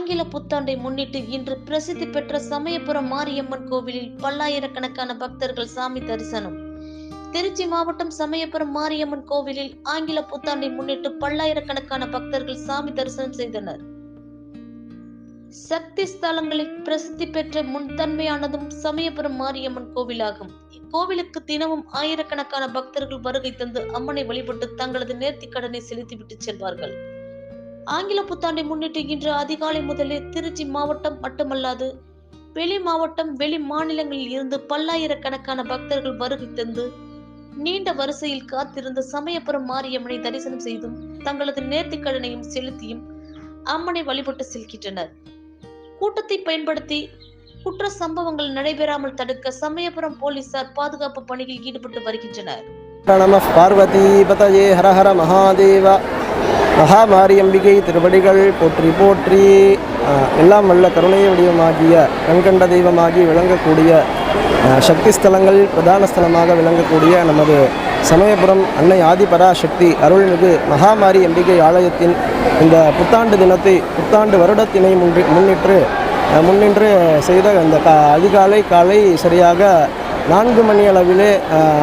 ஆங்கில புத்தாண்டை முன்னிட்டு இன்று பிரசித்தி பெற்ற சமயபுரம் மாரியம்மன் கோவிலில் பல்லாயிரக்கணக்கான பக்தர்கள் சாமி தரிசனம். திருச்சி மாவட்டம் சமயபுரம் மாரியம்மன் கோவிலில் ஆங்கில புத்தாண்டை முன்னிட்டு பல்லாயிரக்கணக்கான பக்தர்கள் சாமி தரிசனம் செய்தனர். சக்தி ஸ்தலங்களில் பிரசித்தி பெற்ற முன்தன்மையானதும் சமயபுரம் மாரியம்மன் கோவிலாகும். இக்கோவிலுக்கு தினமும் ஆயிரக்கணக்கான பக்தர்கள் வருகை தந்து அம்மனை வழிபட்டு தங்களது நேர்த்திக் கடனை செலுத்திவிட்டு செல்வார்கள். ஆங்கில புத்தாண்டை முன்னிட்டு இன்று அதிகாலை முதலே திருச்சி மாவட்டம் மட்டுமல்லாது வெளி மாவட்டம், வெளி மாநிலங்களில் இருந்து பல்லாயிரக்கணக்கான பக்தர்கள் வருகை தந்து நீண்ட வரிசையில் காத்திருந்த சமயபுரம் மாரியம்மனை தரிசனம் செய்தும் தங்களது நேர்த்திக் கடனையும் செலுத்தியும் அம்மனை வழிபட்டு செல்கின்றனர். கூட்டத்தை பயன்படுத்தி குற்ற சம்பவங்கள் நடைபெறாமல் தடுக்க சமயபுரம் போலீசார் பாதுகாப்பு பணியில் ஈடுபட்டு வருகின்றனர். நம பார்வதி பதயே ஹர ஹர மகாதேவ. மகாமாரியம்பிகை திருவடிகள் போற்றி போற்றி. எல்லாம் வல்ல கருணை வடிவமாகிய கண்கண்ட தெய்வமாகி விளங்கக்கூடிய சக்தி ஸ்தலங்களில் பிரதான ஸ்தலமாக விளங்கக்கூடிய நமது சமயபுரம் அன்னை ஆதிபராசக்தி அருள்மிகு மகாமாரி அம்பிகை ஆலயத்தின் இந்த புத்தாண்டு தினத்தை, புத்தாண்டு வருடத்தினை முன்னின்று செய்த அந்த அதிகாலை காலை சரியாக 4 மணி அளவிலே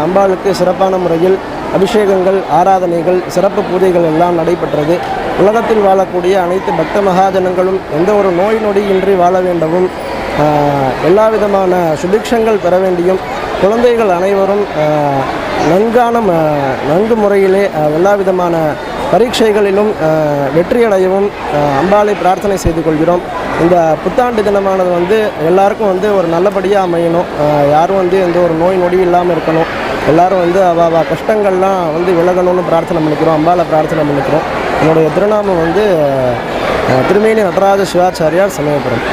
அம்பாளுக்கு சிறப்பான முறையில் அபிஷேகங்கள், ஆராதனைகள், சிறப்பு பூஜைகள் எல்லாம் நடைபெற்றது. உலகத்தில் வாழக்கூடிய அனைத்து பக்த மகாஜனங்களும் எந்த ஒரு நோய் நொடியின்றி வாழ வேண்டவும், எல்லா விதமான சுபிக்ஷங்கள் பெற வேண்டியும், குழந்தைகள் அனைவரும் நன்கு முறையிலே எல்லா விதமான பரீட்சைகளிலும் வெற்றியடையவும் அம்பாளை பிரார்த்தனை செய்து கொள்கிறோம். இந்த புத்தாண்டு தினமானது எல்லாருக்கும் ஒரு நல்லபடியாக அமையணும். யாரும் எந்த ஒரு நோய் நொடி இல்லாமல் இருக்கணும். எல்லாரும் அவ கஷ்டங்கள்லாம் விலகணும்னு பிரார்த்தனை பண்ணிக்கிறோம். அம்பாளை பிரார்த்தனை பண்ணிக்கிறோம். என்னுடைய திருநாமம் திருமேனி நடராஜ சிவாச்சாரியார், சமயபுரம்.